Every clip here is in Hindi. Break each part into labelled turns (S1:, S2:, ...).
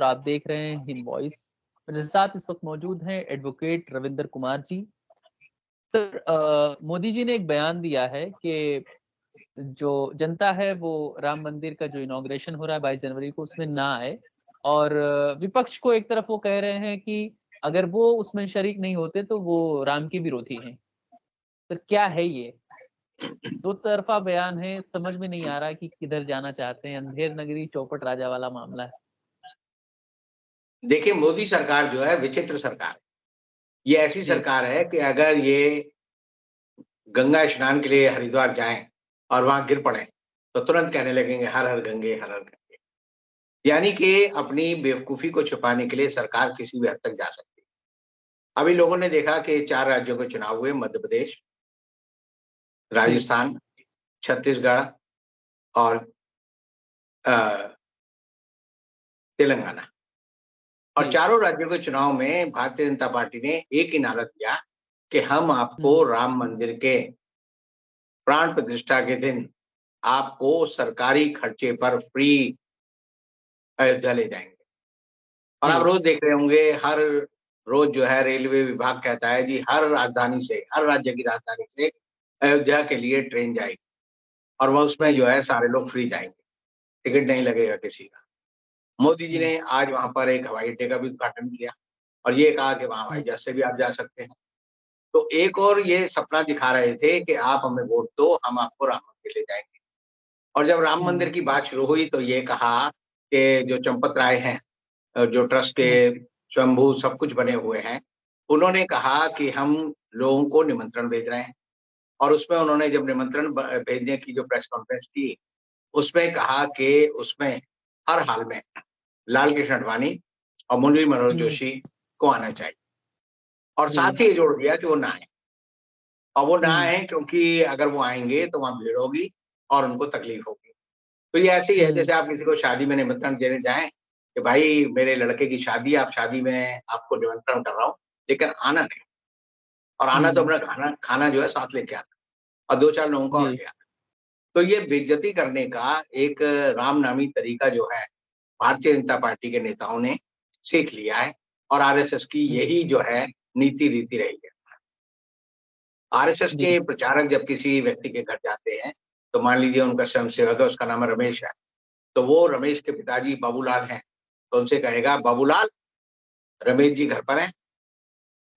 S1: और आप देख रहे हैं हिंद वॉइस। मेरे साथ इस वक्त मौजूद हैं एडवोकेट रविंदर कुमार जी। सर, मोदी जी ने एक बयान दिया है कि जो जनता है वो राम मंदिर का जो इनॉग्रेशन हो रहा है 22 जनवरी को उसमें ना आए, और विपक्ष को एक तरफ वो कह रहे हैं कि अगर वो उसमें शरीक नहीं होते तो वो राम के विरोधी हैं। तो क्या है ये दो तरफा बयान है, समझ में नहीं आ रहा कि किधर जाना चाहते हैं। अंधेर नगरी चौपट राजा वाला मामला है।
S2: देखिए, मोदी सरकार जो है विचित्र सरकार है। ये ऐसी
S1: जी।
S2: सरकार है कि अगर ये गंगा स्नान के लिए हरिद्वार जाएं और वहां गिर पड़े तो तुरंत कहने लगेंगे हर हर गंगे, हर हर गंगे। यानी कि अपनी बेवकूफी को छुपाने के लिए सरकार किसी भी हद तक जा सकती है। अभी लोगों ने देखा कि 4 राज्यों के चुनाव हुए, मध्य प्रदेश,
S1: जी।
S2: राजस्थान, छत्तीसगढ़ और अ, तेलंगाना। और
S1: जी।
S2: चारों राज्यों के चुनाव में भारतीय जनता पार्टी ने एक ही नारा दिया कि हम आपको
S1: हुँ।
S2: राम मंदिर के प्राण प्रतिष्ठा के दिन आपको सरकारी खर्चे पर फ्री अयोध्या ले जाएँगे। और आप
S1: जी।
S2: रोज़ देख रहे होंगे, हर रोज़ जो है रेलवे विभाग कहता है जी हर राजधानी से, हर राज्य की राजधानी से अयोध्या के लिए ट्रेन जाएगी और वो उसमें जो
S1: जी।
S2: है सारे लोग फ्री जाएँगे, टिकट नहीं लगेगा किसी का। मोदी जी
S1: हुँ।
S2: ने आज वहाँ पर एक हवाई अड्डे का भी उद्घाटन किया और ये कहा कि वहाँ हवाई
S1: हुँ।
S2: जहाज़ से भी आप जा सकते हैं। तो एक और ये सपना दिखा रहे थे कि आप हमें वोट दो, हम आपको राम मंदिर ले जाएँगे। और जब राम मंदिर
S1: हुँ।
S2: की बात शुरू हुई तो ये कहा कि जो चंपत राय हैं, जो ट्रस्ट के
S1: हुँ।
S2: स्वयंभू सब कुछ बने हुए हैं, उन्होंने कहा कि हम लोगों को निमंत्रण भेज रहे हैं। और उसमें उन्होंने जब निमंत्रण भेजने की जो प्रेस कॉन्फ्रेंस की, उसमें कहा कि उसमें हर हाल में लाल कृष्ण आडवाणी और मुरली मनोहर
S1: हुँ।
S2: जोशी को आना चाहिए। और
S1: जी।
S2: साथ ही ये जोड़ दिया कि वो ना आएँ। और वो ना
S1: हुँ।
S2: आएँ क्योंकि अगर वो आएँगे तो वहाँ भीड़ होगी और उनको तकलीफ होगी। तो ये ऐसे ही है
S1: हुँ।
S2: जैसे आप किसी को शादी में निमंत्रण देने जाएँ कि भाई मेरे लड़के की शादी है, आप शादी में आपको निमंत्रण कर रहा हूँ, लेकिन आना नहीं। और आना तो
S1: हुँ।
S2: अपना खाना खाना जो है साथ लेके आना और 2-4 लोगों को और
S1: जी।
S2: ले आना। तो ये बेइज्जती करने का एक राम नामी तरीका जो है, भारतीय जनता पार्टी के नेताओं ने सीख लिया है और आरएसएस की
S1: हुँ।
S2: यही जो है नीति-रीति रही है। आरएसएस
S1: जी।
S2: के प्रचारक जब किसी व्यक्ति के घर जाते हैं, तो मान लीजिए उनका स्वयंसेवक है, उसका नाम रमेश है, तो वो रमेश के पिताजी बाबूलाल हैं, तो उनसे कहेगा, "बाबूलाल, रमेश जी घर पर हैं?"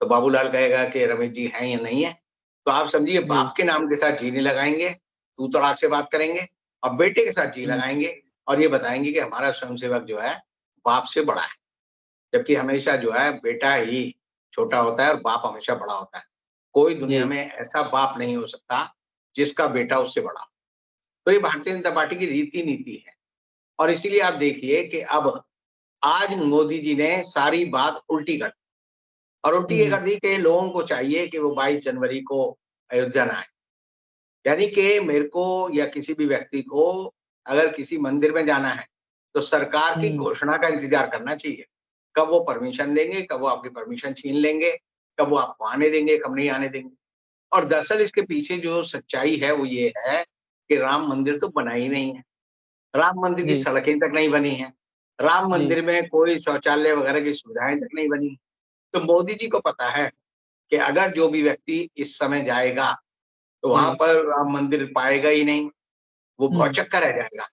S2: तो बाबूलाल कहेगा कि रमेश जी हैं या नहीं है। तो आप समझिए
S1: जी।
S2: बाप के नाम के साथ जी नहीं लगाएँगे, तू तड़ाक से बात करेंगे और बेटे के साथ जी
S1: हुँ।
S2: लगाएँगे और ये बताएँगे कि हमारा स्वयंसेवक जो है, बाप से बड़ा है। जबकि हमेशा जो है बेटा ही छोटा होता है और बाप हमेशा बड़ा होता है। कोई दुनिया
S1: जी।
S2: में ऐसा बाप नहीं हो सकता, जिसका बेटा उससे बड़ा हो। तो ये भारतीय जनता पार्टी की रीति-नीति है और इसीलिए आप देखिए कि अब आज मोदी जी ने सारी बात उल्टी कर दी और उल्टी ये
S1: हुँ।
S2: कर दी कि लोगों को चाहिए कि वो 22 जनवरी को अयोध्या ना आएँ। यानी कि मेरे को या किसी भी व्यक्ति को अगर किसी मंदिर में जाना है, तो सरकार की
S1: हुँ।
S2: घोषणा का इंतज़ार करना चाहिए। कब वो परमिशन देंगे, कब वो आपकी परमिशन छीन लेंगे, कब वो आपको आने देंगे, कब नहीं आने देंगे। और दरअसल इसके पीछे जो सच्चाई है वो ये है कि राम मंदिर तो बना ही नहीं है। राम मंदिर की
S1: जी।
S2: सड़कें तक नहीं बनी हैं। राम
S1: जी।
S2: मंदिर में कोई शौचालय वगैरह की सुविधाएँ तक नहीं बनी। तो मोदी जी को पता है कि अगर जो भी व्यक्ति इस समय जाएगा, तो वहाँ
S1: जी।
S2: पर राम मंदिर पाएगा ही नहीं, वो
S1: हुँ।
S2: भौचक्का रह जाएगा।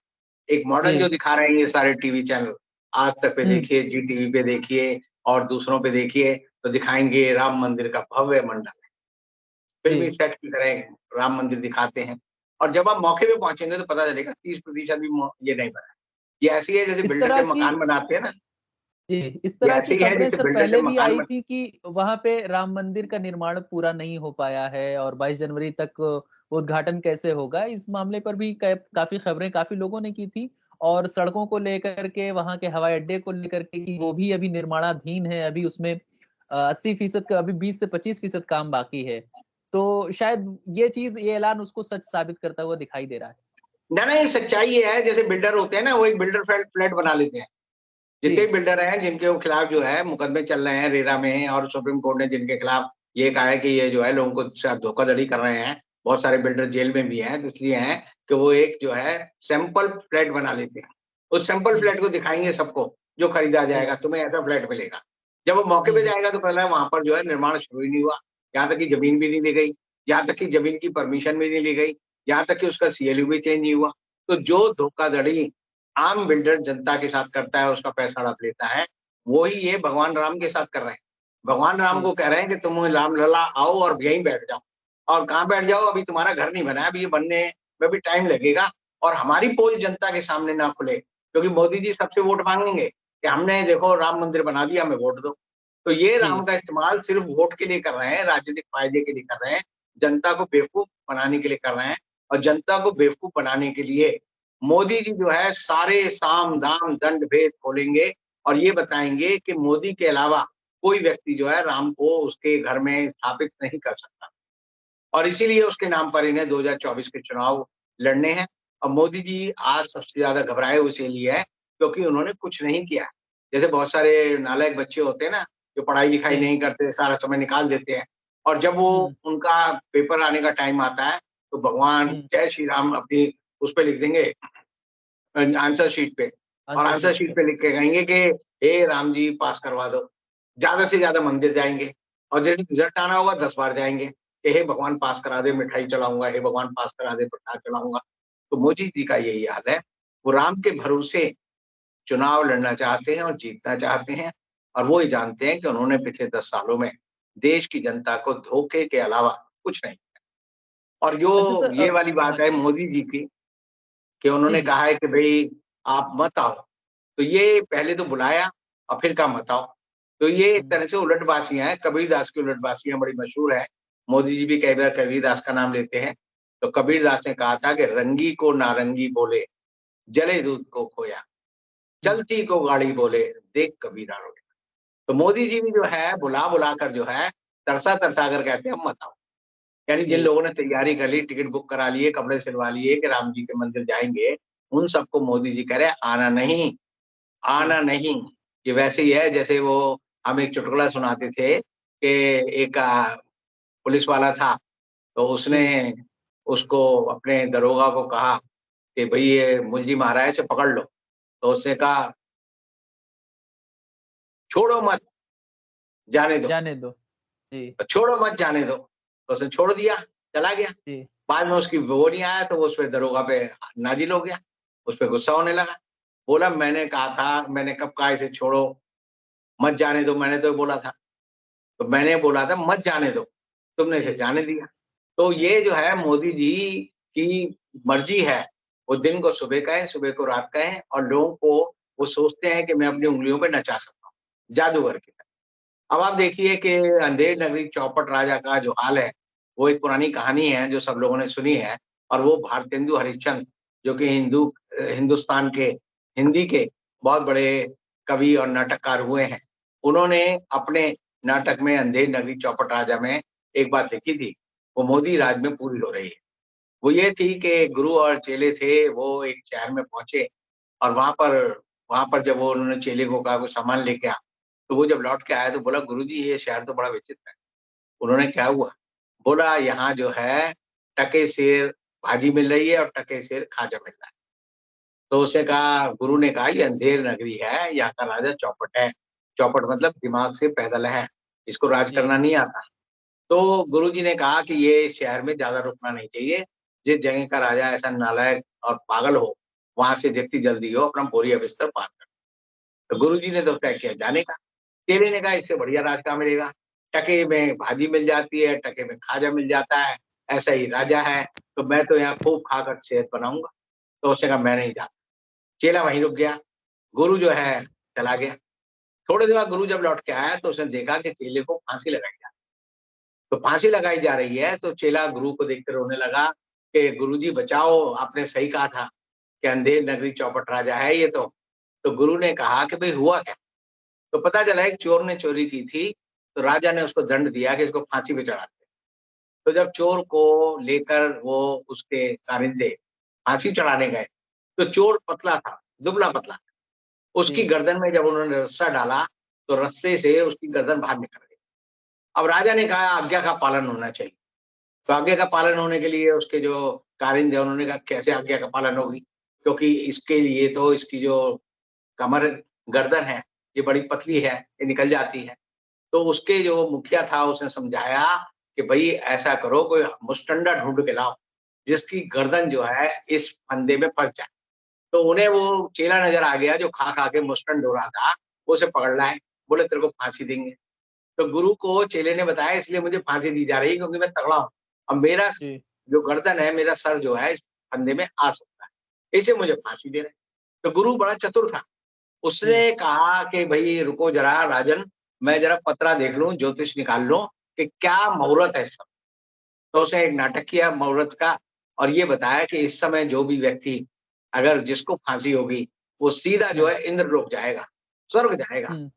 S2: एक मॉडल जो
S1: जी।
S2: दिखा रहे हैं ये सारे टीवी चैनल, आज तक पे
S1: हुँ।
S2: देखिए, जी टीवी पे देखिए और दूसरों पे देखिए, तो दिखाएँगे राम मंदिर का भव्य मंडप। फ़िल्मी
S1: जी।
S2: सेट की तरह राम मंदिर दिखाते हैं और जब आप मौके पे पहुँचेंगे तो पता चलेगा 30% भी मौ ये नहीं बना है। ये ऐसे ही है जैसे
S1: इस
S2: बिल्डर
S1: तरह
S2: जब
S1: की
S2: मकान बनाते हैं ना,
S1: जी, इस
S2: ये
S1: तरह की
S2: ऐसे ही है
S1: खबरें
S2: जैसे
S1: सर
S2: बिल्डर
S1: पहले
S2: जब
S1: भी
S2: मकान
S1: आई
S2: बन
S1: थी कि वहाँ पे राम मंदिर का निर्माण पूरा नहीं हो पाया है और 22 जनवरी तक उद्घाटन कैसे होगा? इस मामले पर भी कै काफ़ी खबरें काफ़ी लोगों ने की थी और सड़कों को लेकर के, वहाँ के हवाई अड्डे को लेकर के कि वो भी अभी निर्माणाधीन है, अभी उसमें 80% का अभी 20 से 25% काम बाकी है। तो शायद ये चीज़, ये ऐलान उसको सच साबित करता हुआ दिखाई दे रहा है।
S2: ना, ना, ये सच्चाई ये है जैसे बिल्डर होते हैं ना, वो एक बिल्डर फ्लैट बना लेते हैं। जितने
S1: जी।
S2: भी बिल्डर हैं जिनके खिलाफ जो है मुकदमे चल रहे हैं रेरा में और सुप्रीम कोर्ट ने जिनके खिलाफ ये कहा है कि ये जो है लोगों को शायद धोखाधड़ी कर रहे हैं, बहुत सारे बिल्डर जेल में भी हैं, तो इसलिए हैं कि वो एक जो है सैंपल फ्लैट बना लेते हैं। उस सैंपल
S1: हुँ।
S2: फ्लैट को दिखाएँगे सबको जो खरीदा
S1: जी।
S2: जाएगा, तुम्हें ऐसा फ्लैट मिलेगा। जब वो मौके पे
S1: हुँ।
S2: जाएगा तो पहले वहाँ पर जो है निर्माण शुरू ही नहीं हुआ, यहाँ तक कि ज़मीन भी नहीं ली गई, यहाँ तक कि ज़मीन की परमिशन भी नहीं ली गई, यहाँ तक कि उसका सीएलयू भी चेंज नहीं हुआ। तो जो धोखाधड़ी आम बिल्डर जनता के साथ करता है, उसका पैसा हड़प लेता है, वो ही ये भगवान राम के साथ कर रहे हैं। भगवान राम को
S1: जी।
S2: कह रहे हैं कि तुम राम लला आओ और यहीं बैठ जाओ। और कहाँ बैठ जाओ, अभी तुम्हारा घर नहीं बना है, अभी ये बनने में भी टाइम लगेगा और हमारी पोल जनता के सामने ना खुले, क्योंकि मोदी जी सबसे वोट माँगेंगे कि हमने देखो राम मंदिर बना दिया, हमें वोट दो। तो ये राम
S1: जी।
S2: का इस्तेमाल सिर्फ वोट के लिए कर रहे हैं, राजनीतिक फ़ायदे के लिए कर रहे हैं, जनता को बेवकूफ़ बनाने के लिए कर रहे हैं और जनता को बेवकूफ़ बनाने के लिए मोदी जी जो है सारे साम, दाम, दंड, भेद खोलेंगे और ये बताएँगे कि मोदी के अलावा कोई व्यक्ति जो है राम को उसके घर में स्थापित नहीं कर सकता। और इसीलिए उसके नाम पर इन्हें 2024 के चुनाव लड़ने हैं और मोदी जी आज सबसे ज़्यादा घबराए हुए इसीलिए हैं, क्योंकि उन्होंने कुछ नहीं किया। जैसे बहुत सारे नालायक बच्चे होते हैं ना, जो पढ़ाई-लिखाई
S1: जी।
S2: नहीं करते, सारा समय निकाल देते हैं और जब वो
S1: हुँ।
S2: उनका पेपर आने का टाइम आता है, तो भगवान
S1: हुँ।
S2: जय श्री राम अपनी उस पे लिख देंगे आंसर शीट पे और
S1: आंसर
S2: आंसर
S1: शीट
S2: शीट
S1: पे।
S2: पे लिख के कहेंगे कि हे राम जी पास करवा दो। ज़्यादा से ज़्यादा मंदिर जाएँगे और जब रिज़ल्ट आना होगा 10 बार जाएँगे कि हे भगवान पास करा दे, मिठाई चढ़ाऊँगा, हे भगवान पास करा दे, प्रसाद चढ़ाऊँगा। तो मोदी जी का यही हाल है। वो राम के भरोसे चुनाव लड़ना चाहते हैं और जीतना चाहते हैं और वो ये जानते हैं कि उन्होंने पिछले 10 सालों में देश की जनता को धोखे के अलावा कुछ नहीं। और जो
S1: अच्छा सर
S2: ये वाली
S1: हाँ
S2: बात है
S1: जी।
S2: मोदी जी की कि
S1: जी,
S2: उन्होंने
S1: जी।
S2: कहा है कि भई आप मत आओ। तो ये पहले तो बुलाया और फिर कहा मत आओ। तो ये एक
S1: हुँ।
S2: तरह से उलटबाज़ियाँ हैं, कबीरदास की उलटबाज़ियाँ बड़ी मशहूर है। मोदी जी भी कई बार कबीरदास का नाम लेते हैं। तो कबीरदास ने कहा था कि रंगी को नारंगी बोले, जले दूध को खोया,
S1: हुँ।
S2: चलती को गाड़ी बोले, देख कबीरा रोया। तो मोदी जी भी जो है बुला-बुला कर जो है तरसा-तरसा कर कहते हैं अब मत आओ। यानी जिन
S1: जी।
S2: लोगों ने तैयारी कर ली, टिकट बुक करा लिए, कपड़े सिलवा लिए कि राम जी के मंदिर जाएँगे, उन सबको मोदी जी कह रहे हैं आना नहीं,
S1: जी।
S2: आना नहीं। ये वैसे ही है जैसे वो हम एक चुटकुला सुनाते थे कि एक पुलिस वाला था, तो उसने
S1: जी।
S2: उसको अपने दरोगा को कहा कि भई ये मुलजिम आ रहा है, इसे पकड़ लो। तो उसने कहा, "छोड़ो मत, जाने दो।"
S1: जाने दो। जी।
S2: छोड़ो मत जाने दो। तो उसने छोड़ दिया, चला गया।
S1: जी।
S2: बाद में उसकी वो नहीं आया तो वो उस पे दरोगा पे नाज़िल हो गया, उस पे गुस्सा होने लगा। बोला मैंने कहा था, मैंने कब कहा इसे छोड़ो, मत जाने दो, मैंने तो ये बोला था। तो मैंने बोला था मत जाने दो, तुमने इसे
S1: जी।
S2: जाने दिया। तो ये जो है मोदी जी की मर्ज़ी है, वो दिन को सुबह कहें, सुबह को रात कहें और लोगों को वो सोचते हैं कि मैं अपनी उँगलियों पे नचा सकता हूँ, जादूगर की तरह। अब आप देखिए कि अंधेर नगरी चौपट राजा का जो हाल है, वो एक पुरानी कहानी है जो सब लोगों ने सुनी है और वो भारतेंदु हरिश्चंद्र जो कि हिंदुस्तान के हिंदी के बहुत बड़े कवि और नाटककार हुए हैं। उन्होंने अपने नाटक में अंधेर नगरी चौपट राजा में एक बात लिखी थी, वो मोदी
S1: जी।
S2: राज में पूरी हो रही है। वो ये थी कि गुरु और चेले थे, वो एक शहर में पहुँचे और वहाँ पर जब वो उन्होंने चेले को कहा कुछ सामान लेके आ, तो वो जब लौट के आया तो बोला गुरुजी ये शहर तो बड़ा विचित्र है। उन्होंने क्या हुआ? बोला यहाँ जो है टके सेर भाजी मिल रही है और टके सेर खाजा मिल रहा है। तो उसने कहा गुरु ने कहा ये अंधेर नगरी है, यहाँ का राजा चौपट है। चौपट मतलब दिमाग से पैदल है, इसको राज
S1: जी।
S2: करना नहीं आता। तो गुरुजी ने कहा कि ये शहर में ज़्यादा रुकना नहीं चाहिए। जिस जगह का राजा ऐसा नालायक और पागल हो, वहाँ से जितनी जल्दी हो अपना बोरिया बिस्तर पार कर। तो गुरुजी ने तो तय किया जाने का। चेले ने कहा इससे बढ़िया राज कहाँ मिलेगा? टके में भाजी मिल जाती है, टके में खाजा मिल जाता है, ऐसा ही
S1: जी।
S2: राजा है, तो मैं तो यहाँ खूब खाकर सेहत बनाऊँगा। तो उसने कहा मैं नहीं जाता। चेला वहीं रुक गया, गुरु जो है चला गया। थोड़ी देर बाद गुरु जब लौट के आया तो उसने देखा कि चेले को फांसी लगाई जा रही है। तो फांसी लगाई जा रही है तो चेला गुरु को देख के रोने लगा कि गुरुजी बचाओ, आपने सही कहा था कि अंधेर नगरी चौपट राजा है ये तो। तो गुरु ने कहा कि भई हुआ क्या? तो पता चला एक चोर ने चोरी की थी, तो राजा ने उसको दंड दिया कि इसको फांसी पे चढ़ा दे। तो जब चोर को लेकर वो उसके कारिंदे फांसी चढ़ाने गए, तो चोर पतला था, दुबला-पतला। उसकी
S1: जी।
S2: गर्दन में जब उन्होंने रस्सा डाला, तो रस्से से उसकी गर्दन बाहर निकल गई। अब राजा ने कहा आज्ञा का पालन होना चाहिए। तो आज्ञा का पालन होने के लिए उसके जो कारिंदे उन्होंने कहा कैसे आज्ञा का पालन होगी? क्योंकि इसके लिए तो इसकी जो कमर गर्दन है ये बड़ी पतली है, ये निकल जाती है। तो उसके जो मुखिया था उसने समझाया कि भई ऐसा करो, कोई मुस्टंडा ढूँढ के लाओ, जिसकी गर्दन जो है इस फंदे में फँस जाए। तो उन्हें वो चेला नज़र आ गया जो खा-खा के मुस्टंड हो रहा था, वो उसे पकड़ लाए, बोले तेरे को फांसी देंगे। तो गुरु को चेले ने बताया इसलिए मुझे फांसी दी जा रही है क्योंकि मैं तगड़ा हूँ। अब मेरा
S1: जी,
S2: जो गर्दन है, मेरा सर जो है इस फंदे में आ सकता है, इसलिए मुझे फांसी दे रहे हैं। तो गुरु बड़ा चतुर था।
S1: जी,
S2: उसने कहा कि भई रुको ज़रा राजन, मैं ज़रा पतरा देख लूँ, ज्योतिष निकाल लूँ कि क्या मुहूर्त है इस समय। तो उसने एक नाटक किया मुहूर्त का और ये बताया कि इस समय जो भी व्यक्ति अगर जिसको फांसी होगी, वो सीधा जो
S1: हुँ,
S2: है इंद्रलोक जाएगा, स्वर्ग जाएगा।
S1: हुँ,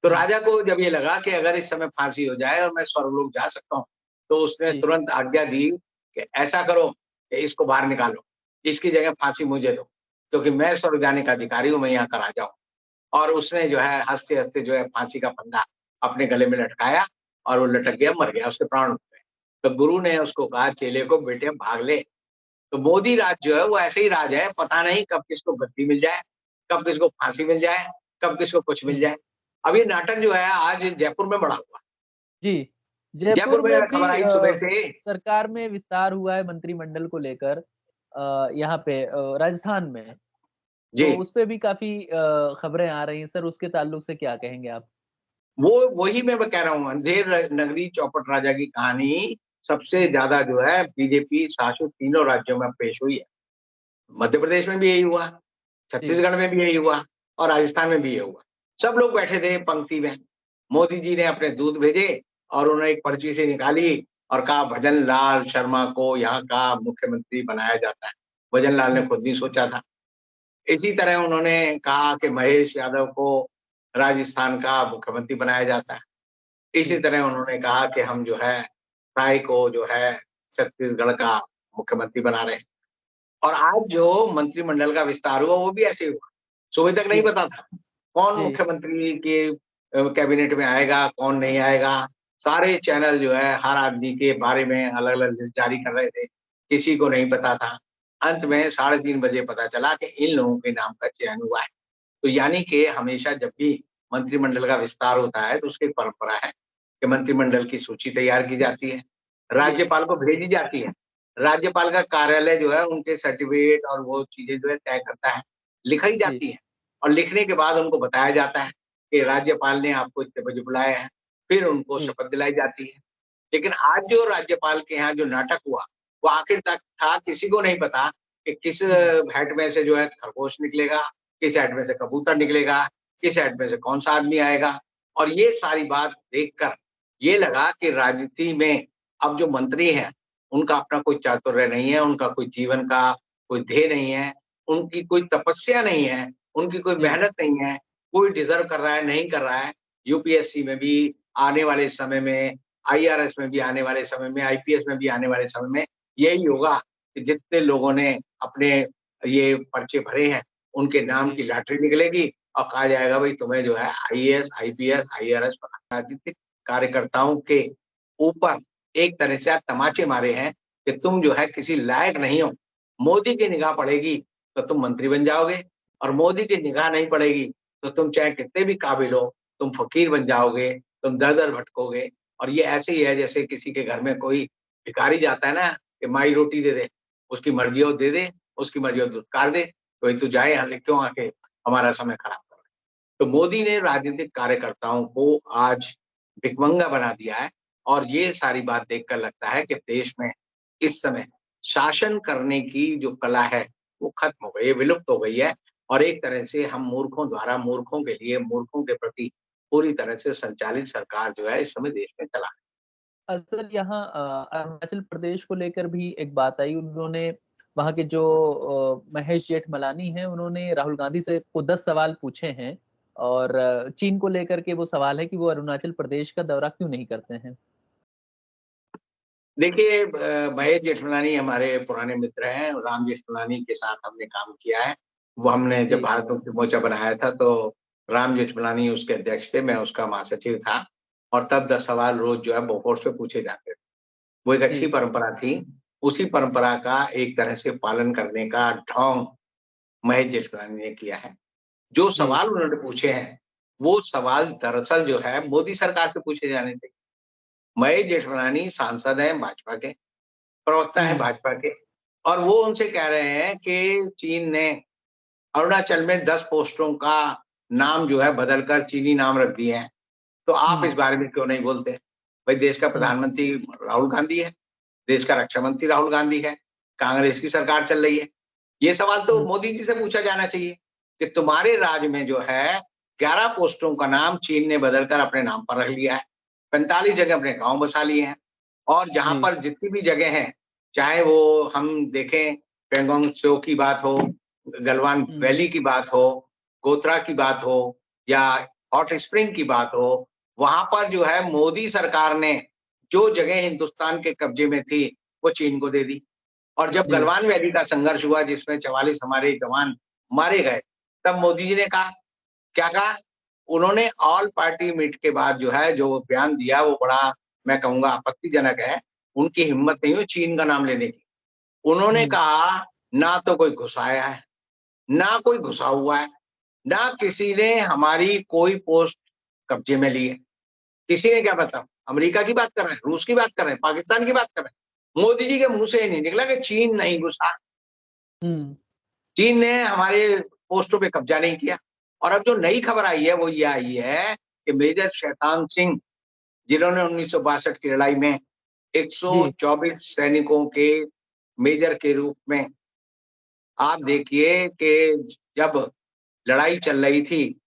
S2: तो
S1: हुँ,
S2: राजा को जब ये लगा कि अगर इस समय फांसी हो जाए और मैं स्वर्गलोक जा सकता हूँ, तो उसने
S1: जी,
S2: तुरंत आज्ञा दी कि ऐसा करो कि इसको बाहर निकालो, इसकी जगह फांसी मुझे दो, क्योंकि मैं स्वर्ग जाने का अधिकारी हूँ, मैं यहाँ का राजा हूँ। और उसने जो है हँसते-हँसते जो है फांसी का फंदा अपने गले में लटकाया और वो लटक गया, मर गया, उसके प्राण उठ गए। तो गुरु ने उसको कहा चेले को बेटे भाग ले। तो मोदी राज जो है वो ऐसे ही राज है, पता नहीं कब किसको गद्दी मिल जाए, कब किसको फांसी मिल जाए, कब किसको कुछ मिल
S1: हुँ,
S2: जाए। अब ये नाटक जो है आज जयपुर में बड़ा हुआ।
S1: जी।
S2: जयपुर
S1: जयपुर
S2: में
S1: में भी
S2: खबर आई सुबह से।
S1: सरकार में विस्तार हुआ है मंत्रिमंडल को लेकर यहाँ पे राजस्थान में,
S2: जी,
S1: तो उसपे भी काफ़ी खबरें आ रही हैं सर, उसके ताल्लुक से क्या कहेंगे आप?
S2: वो वही मैं कह रहा हूँ, अंधेर नगरी चौपट राजा की कहानी सबसे
S1: हुँ,
S2: ज़्यादा जो है बीजेपी शासित तीनों राज्यों में पेश हुई है। मध्य प्रदेश में भी यही हुआ,
S1: जी,
S2: छत्तीसगढ़ में भी यही हुआ और राजस्थान में भी ये हुआ। सब लोग बैठे थे पंक्ति में। मोदी जी ने अपने दूत भेजे और उन्होंने एक पर्ची से निकाली और कहा भजन लाल शर्मा को यहाँ का मुख्यमंत्री बनाया जाता है। भजन लाल ने
S1: हुँ,
S2: खुद भी सोचा था। इसी तरह उन्होंने कहा कि महेश यादव को राजस्थान का मुख्यमंत्री बनाया जाता है। इसी
S1: जी,
S2: तरह उन्होंने कहा कि हम जो है राय को जो है छत्तीसगढ़ का मुख्यमंत्री बना रहे हैं। और आज जो मंत्रिमंडल का विस्तार हुआ वो भी ऐसे ही हुआ। सुबह तक नहीं
S1: जी,
S2: पता था, कौन
S1: जी,
S2: मुख्यमंत्री के कैबिनेट में आएगा, कौन नहीं आएगा। सारे चैनल जो है हर आदमी के बारे में अलग-अलग लिस्ट जारी कर रहे थे, किसी को नहीं पता था। अंत में 3:30 बजे पता चला कि इन लोगों के नाम का चयन हुआ है। तो यानी कि हमेशा जब भी मंत्रिमंडल का विस्तार होता है, तो उसकी एक परंपरा है कि मंत्रिमंडल की सूची तैयार की जाती है,
S1: जी,
S2: राज्यपाल को भेजी जाती है। राज्यपाल का कार्यालय जो है उनके सर्टिफ़िकेट और वो चीज़ें जो है तय करता है, लिखाई
S1: जी,
S2: जाती है और लिखने के बाद उनको बताया जाता है कि राज्यपाल ने आपको इतने बजे बुलाया है, फिर उनको
S1: जी,
S2: शपथ दिलाई जाती है। लेकिन आज जो राज्यपाल के यहाँ जो नाटक हुआ, वो आखिर तक था किसी को नहीं पता कि किस
S1: हुँ,
S2: हैट में से जो है खरगोश निकलेगा, किस हैट में से कबूतर निकलेगा, किस हैट में से कौन-सा आदमी आएगा। और ये सारी बात देखकर ये लगा कि राजनीति में अब जो मंत्री हैं, उनका अपना कोई चातुर्य नहीं है, उनका कोई जीवन का कोई ध्येय नहीं है, उनकी कोई तपस्या नहीं है, उनकी कोई
S1: जी,
S2: मेहनत नहीं है, कोई डिज़र्व कर रहा है, नहीं कर रहा है। यूपीएससी में भी आने वाले समय में आईआरएस में भी आने वाले समय में, आईपीएस में भी आने वाले समय में यही होगा कि जितने लोगों ने अपने ये पर्चे भरे हैं, उनके नाम
S1: जी,
S2: की लॉटरी निकलेगी और कहा जाएगा भई तुम्हें जो है आईएएस, आईपीएस, आईआरएस राजनीतिक कार्यकर्ताओं के ऊपर एक तरह से आज तमाचे मारे हैं कि तुम जो है किसी लायक नहीं हो। मोदी की निगाह पड़ेगी तो तुम मंत्री बन जाओगे और मोदी की निगाह नहीं पड़ेगी तो तुम चाहे कितने भी काबिल हो, तुम फ़कीर बन जाओगे, तुम दर-दर भटकोगे। और ये ऐसे ही है जैसे किसी के घर में कोई भिखारी जाता है ना कि माई रोटी दे दे, उसकी मर्ज़ी हो दे दे, उसकी मर्ज़ी हो धुतकार दे, कोई तू जाए यहाँ से क्यों आके हमारा समय खराब कर रहा है। तो मोदी ने राजनीतिक कार्यकर्ताओं को आज भिखमंगा बना दिया है और ये सारी बात देखकर लगता है कि देश में इस समय शासन करने की जो कला है, वो खत्म हो गई है, विलुप्त हो गई है और एक तरह से हम मूर्खों द्वारा मूर्खों के लिए, मूर्खों के प्रति पूरी तरह से संचालित सरकार जो है इस समय देश में चला रही
S1: सर यहाँ अरुणाचल प्रदेश को लेकर भी एक बात आई, उन्होंने वहाँ के जो महेश जेठमलानी हैं, उन्होंने राहुल गांधी से को 10 सवाल पूछे हैं और चीन को लेकर के वो सवाल है कि वो अरुणाचल प्रदेश का दौरा क्यों नहीं करते हैं?
S2: है। देखिए महेश जेठमलानी हमारे पुराने मित्र हैं, राम जेठमलानी के साथ हमने काम किया है। वो हमने जब
S1: जी,
S2: भारत मुक्ति मोर्चा बनाया था तो राम जेठमलानी उसके अध्यक्ष थे, मैं उसका महासचिव था और तब 10 सवाल रोज़ जो है बोफोर्स पे पूछे जाते थे। वो एक अच्छी
S1: जी,
S2: परंपरा थी। उसी परंपरा का एक तरह से पालन करने का ढोंग महेश जेठमलानी ने किया है। जो
S1: जी।
S2: सवाल उन्होंने पूछे हैं, वो सवाल दरअसल जो है मोदी सरकार से पूछे जाने चाहिए। महेश जेठमलानी सांसद हैं भाजपा के, प्रवक्ता हैं
S1: हुँ,
S2: भाजपा के, और वो उनसे कह रहे हैं कि चीन ने अरुणाचल में 10 पोस्टों का नाम जो है बदलकर चीनी नाम रख दिए हैं। तो आप इस
S1: हुँ,
S2: बारे में क्यों नहीं बोलते? भाई देश का
S1: हुँ,
S2: प्रधानमंत्री राहुल गांधी है, देश का रक्षा मंत्री राहुल गांधी है, कांग्रेस की सरकार चल रही है। ये सवाल तो
S1: हुँ,
S2: मोदी जी से पूछा जाना चाहिए कि तुम्हारे राज्य में जो है 11 पोस्टों का नाम चीन ने बदलकर अपने नाम पर रख लिया है। 45 जगह अपने गाँव बसा लिए हैं और जहाँ
S1: जी,
S2: पर जितनी भी जगह हैं, चाहे वो हम देखें पेंगोंग त्सो की बात हो, गलवान
S1: हुँ,
S2: वैली की बात हो, गोत्रा की बात हो या हॉट स्प्रिंग की बात हो, वहाँ पर जो है मोदी सरकार ने जो जगह हिंदुस्तान के कब्जे में थी, वो चीन को दे दी। और जब
S1: जी,
S2: गलवान वैली का संघर्ष हुआ जिसमें 44 हमारे जवान मारे गए, तब मोदी जी ने कहा, क्या कहा? उन्होंने ऑल पार्टी मीट के बाद जो है जो बयान दिया वो बड़ा मैं कहूँगा आपत्तिजनक है। उनकी हिम्मत नहीं हुई चीन का नाम लेने की। उन्होंने
S1: हुँ,
S2: कहा ना तो कोई घुसाया है, ना कोई घुसा हुआ है, ना किसी ने हमारी कोई पोस्ट कब्जे में ली है। किसी ने क्या मतलब अमेरिका की बात कर रहे हैं, रूस की बात कर रहे हैं, पाकिस्तान की बात कर रहे हैं। मोदी जी के मुँह से ये नहीं निकला कि चीन नहीं घुसा।
S1: हुँ,
S2: चीन ने हमारे पोस्टों पे कब्जा नहीं किया। और अब जो नई खबर आई है वो ये आई है कि मेजर शैतान सिंह जिन्होंने 1962 की लड़ाई में
S1: जी,
S2: 124 सैनिकों के मेजर के रूप में आप देखिए कि जब लड़ाई चल रही थी,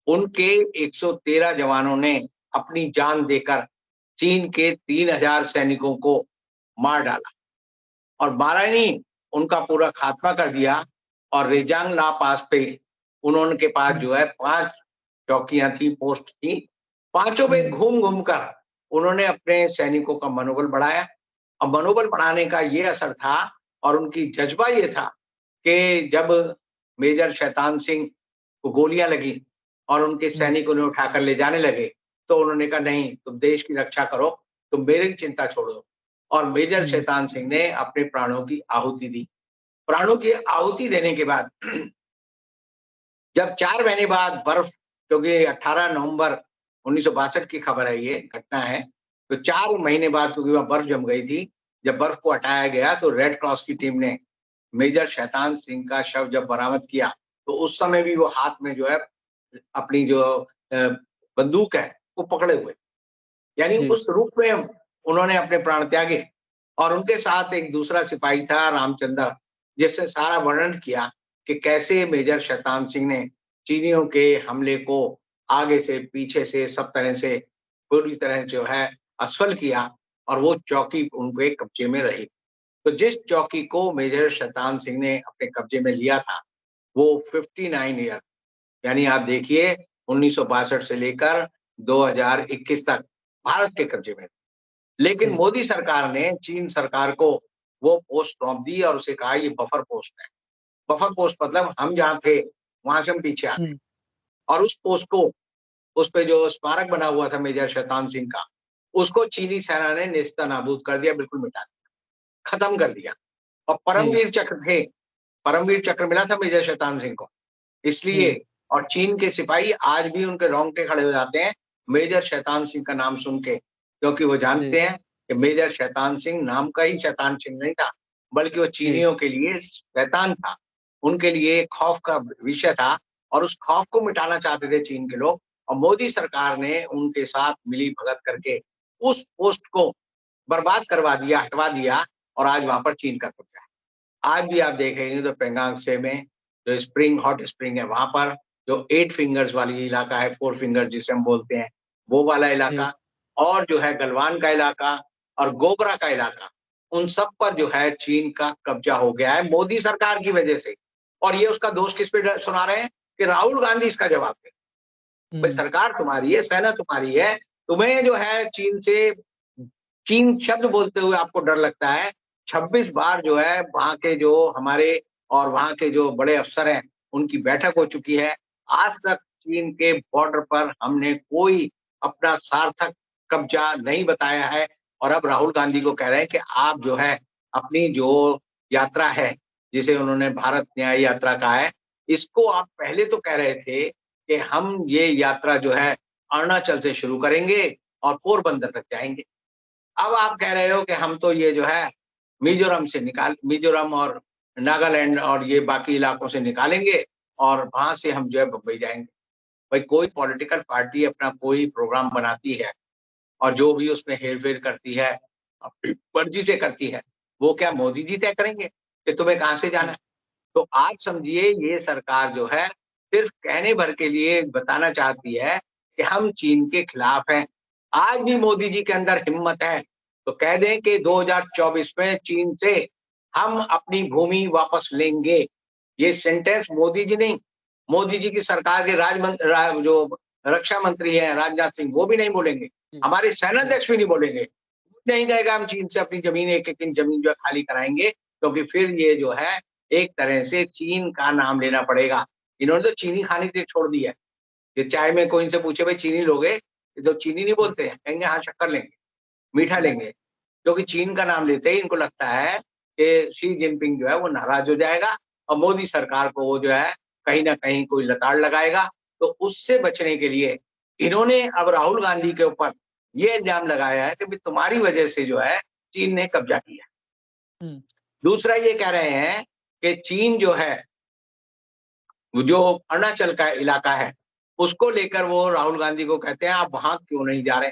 S2: उनके 113 जवानों ने अपनी जान देकर चीन के 3000 सैनिकों को मार डाला और मारा ही नहीं, उनका पूरा खात्मा कर दिया और रेजांग ला पास पे उन्होंने पास
S1: हुँ,
S2: जो है 5 चौकियाँ थी, पोस्ट थी। पाँचों पे
S1: हुँ,
S2: घूम-घूम कर उन्होंने अपने सैनिकों का मनोबल बढ़ाया और मनोबल बढ़ाने का ये असर था और उनकी जज़्बा ये था कि जब मेजर शैतान सिंह को गोलियाँ लगी और उनके
S1: हुँ,
S2: सैनिक उन्हें उठाकर ले जाने लगे, तो उन्होंने कहा नहीं, तुम देश की रक्षा करो, तुम मेरी चिंता छोड़ दो। और मेजर
S1: हुँ,
S2: शैतान सिंह ने अपने प्राणों की आहुति दी। प्राणों की आहुति देने के बाद जब 4 महीने बाद बर्फ क्योंकि 18 नवंबर 1962 की खबर है ये, घटना है। तो 4 महीने बाद क्योंकि वहाँ बर्फ जम गई थी, जब बर्फ को हटाया गया तो रेड क्रॉस की टीम ने मेजर शैतान सिंह का शव जब बरामद किया, तो उस समय भी वो हाथ में जो है अपनी जो बंदूक है, वो पकड़े हुए। यानी
S1: जी,
S2: उस रूप में उन्होंने अपने प्राण त्यागे और उनके साथ एक दूसरा सिपाही था रामचंद्र, जिसने सारा वर्णन किया कि कैसे मेजर शैतान सिंह ने चीनियों के हमले को आगे से, पीछे से, सब तरह से पूरी तरह जो है असफल किया और वो चौकी उनके कब्जे में रही। तो जिस चौकी को मेजर शैतान सिंह ने अपने कब्जे में लिया था, वो 59 ईयर यानी आप देखिए 1962 से लेकर 2021 तक भारत के कब्जे में। लेकिन
S1: जी,
S2: मोदी सरकार ने चीन सरकार को वो पोस्ट सौंप दी और उसे कहा ये बफर पोस्ट है। बफर पोस्ट मतलब हम जहाँ थे, वहाँ से हम पीछे आ गए
S1: हुँ,
S2: और उस पोस्ट को उस पे जो स्मारक बना हुआ था मेजर शैतान सिंह का, उसको चीनी सेना ने नेस्तनाबूद कर दिया, बिल्कुल मिटा दिया, खत्म कर दिया। और
S1: जी,
S2: परमवीर चक्र थे, परमवीर चक्र मिला था मेजर शैतान सिंह को। इसलिए
S1: जी,
S2: और चीन के सिपाही आज भी उनके रोंगटे खड़े हो जाते हैं मेजर शैतान सिंह का नाम सुन के, क्योंकि वो
S1: जी,
S2: जानते हैं कि मेजर शैतान सिंह नाम का ही शैतान सिंह नहीं था, बल्कि वो
S1: जी,
S2: चीनियों के लिए शैतान था। उनके लिए खौफ का विषय था और उस खौफ को मिटाना चाहते थे चीन के लोग और मोदी सरकार ने उनके साथ मिली-भगत करके उस पोस्ट को बर्बाद करवा दिया, हटवा दिया और आज वहाँ पर चीन का कब्जा है। आज भी आप देखेंगे तो पेंगांग त्से में जो स्प्रिंग हॉट स्प्रिंग है वहाँ पर जो 8 फिंगर्स वाली इलाका है, 4 फिंगर्स जिसे हम बोलते हैं, वो वाला
S1: जी,
S2: इलाका और जो है गलवान का इलाका और गोगरा का इलाका, उन सब पर जो है चीन का कब्जा हो गया है मोदी सरकार की वजह से। और ये उसका दोष किस पे सुना रहे हैं कि राहुल गांधी इसका जवाब दें। भाई
S1: हुँ,
S2: सरकार तुम्हारी है, सेना तुम्हारी है, तुम्हें जो है चीन से चीन शब्द बोलते हुए आपको डर लगता है। 26 बार जो है वहाँ के जो हमारे और वहाँ के जो बड़े अफ़सर हैं, उनकी बैठक हो चुकी है। आज तक चीन के बॉर्डर पर हमने कोई अपना सार्थक कब्ज़ा नहीं बताया है और अब राहुल गांधी को कह रहे हैं कि आप जो है अपनी जो यात्रा है, जिसे उन्होंने भारत न्याय यात्रा कहा है, इसको आप पहले तो कह रहे थे कि हम ये यात्रा जो है अरुणाचल से शुरू करेंगे और पोरबंदर तक जाएँगे। अब आप कह रहे हो कि हम तो ये जो है मिज़ोरम और नागालैंड और ये बाकी इलाकों से निकालेंगे और वहाँ से हम जो है बम्बई जाएँगे। भाई कोई पॉलिटिकल पार्टी अपना कोई प्रोग्राम बनाती है और जो भी उसमें हेर-फेर करती है, अपनी मर्ज़ी से करती है, वो क्या मोदी जी तय करेंगे कि तुम्हें कहाँ से जाना
S1: जी,
S2: है? तो आप समझिए ये सरकार जो है, सिर्फ़ कहने भर के लिए बताना चाहती है कि हम चीन के खिलाफ हैं। आज भी मोदी जी के अंदर हिम्मत है, तो कह दें कि 2024 में चीन से हम अपनी भूमि वापस लेंगे। ये सेंटेंस मोदी जी नहीं, मोदी जी की सरकार के जो रक्षा मंत्री हैं राजनाथ सिंह, वो भी नहीं बोलेंगे।
S1: जी,
S2: हमारे
S1: जी,
S2: सेनाध्यक्ष भी नहीं बोलेंगे। नहीं कहेगा हम चीन से अपनी ज़मीन एक-एक इंच ज़मीन जो है खाली कराएँगे, क्योंकि फिर ये जो है एक तरह से चीन का नाम लेना पड़ेगा। इन्होंने तो चीनी खानी तो छोड़ दी है। ये चाय में कोई इनसे पूछे भाई चीनी लोगे? ये तो चीनी नहीं
S1: जी,
S2: बोलते हैं, कहेंगे हाँ शक्कर लेंगे, मीठा
S1: जी,
S2: लेंगे। क्योंकि चीन का नाम लेते ही इनको लगता है कि शी जिनपिंग जो है वो नाराज़ हो जाएगा और मोदी सरकार को वो जो है कहीं न कहीं कोई लताड़ लगाएगा। तो उससे बचने के लिए इन्होंने अब राहुल गांधी के ऊपर ये इल्ज़ाम लगाया है कि भई तुम्हारी वजह से जो है चीन ने कब्ज़ा किया।
S1: हुँ,
S2: दूसरा ये कह रहे हैं कि चीन जो है, वो जो अरुणाचल का इलाका है, उसको लेकर वो राहुल गांधी को कहते हैं, "आप वहाँ क्यों नहीं जा रहे?"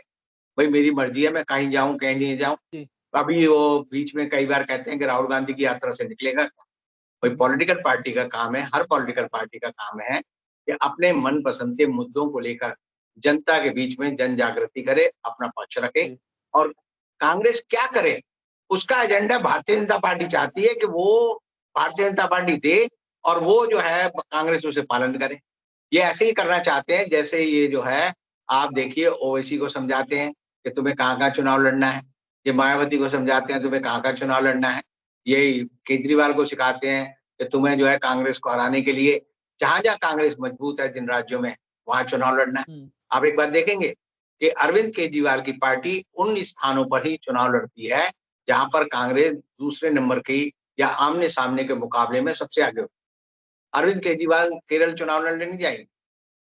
S2: भई मेरी मर्ज़ी है, मैं कहीं जाऊँ, कहीं नहीं जाऊँ।
S1: जी,
S2: अभी वो बीच में कई बार कहते हैं कि राहुल गांधी की यात्रा से निकलेगा। कोई
S1: हुँ,
S2: पॉलिटिकल पार्टी का काम है, हर पॉलिटिकल पार्टी का काम है कि अपने मनपसंद के मुद्दों को लेकर जनता के बीच में जन जागृति करे, अपना पक्ष रखे
S1: जी,
S2: और कांग्रेस क्या करे, उसका एजेंडा भारतीय जनता पार्टी चाहती है कि वो भारतीय जनता पार्टी दे और वो जो है कांग्रेस उसे पालन करे। ये ऐसे ही करना चाहते हैं जैसे ये जो है आप देखिए ओवैसी को समझाते हैं कि तुम्हें कहाँ-कहाँ चुनाव लड़ना है। ये मायावती को समझाते हैं तुम्हें कहाँ-कहाँ चुनाव लड़ना है। ये केजरीवाल को सिखाते हैं कि तुम्हें जो है कांग्रेस को हराने के लिए जहाँ-जहाँ कांग्रेस मजबूत है जिन राज्यों में, वहाँ चुनाव लड़ना है।
S1: हुँ,
S2: आप एक बात देखेंगे कि अरविंद केजरीवाल की पार्टी उन स्थानों पर ही चुनाव लड़ती है, जहाँ पर कांग्रेस दूसरे नंबर की या आमने-सामने के मुकाबले में सबसे आगे होती है। अरविंद केजरीवाल केरल चुनाव लड़ने नहीं जाएँगे,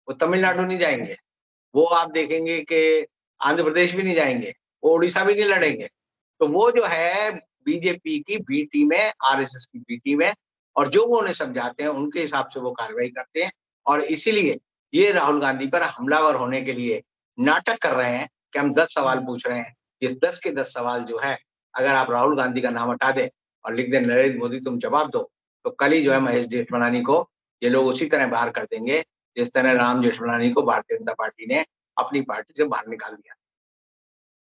S2: वो
S1: जी,
S2: तमिलनाडु नहीं जाएँगे, वो आप देखेंगे कि आंध्र प्रदेश भी नहीं जाएँगे, वो उड़ीसा भी नहीं
S1: जी,
S2: लड़ेंगे। तो वो जो है बीजेपी की बी टीम है, आरएसएस की बी टीम है और जो वो उन्हें समझाते हैं, उनके हिसाब से वो कार्रवाई करते हैं और इसीलिए ये राहुल गांधी पर हमलावर होने के लिए नाटक कर रहे हैं कि हम 10 सवाल
S1: हुँ।
S2: पूछ रहे हैं। ये 10 के 10 सवाल जो है, अगर आप राहुल गांधी का नाम हटा दें और लिख दें नरेंद्र मोदी तुम जवाब दो, तो कल ही जो है
S1: हुँ,
S2: महेश जेठमलानी को ये लोग उसी तरह बाहर कर देंगे, जिस तरह
S1: हुँ।
S2: राम जेठमलानी को भारतीय जनता पार्टी ने अपनी पार्टी से बाहर निकाल दिया।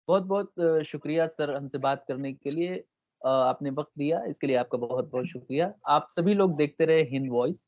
S1: बहुत-बहुत शुक्रिया सर हमसे बात करने के लिए। आपने वक़्त दिया इसके लिए आपका बहुत-बहुत शुक्रिया। आप सभी लोग देखते रहे हिंद वॉइस।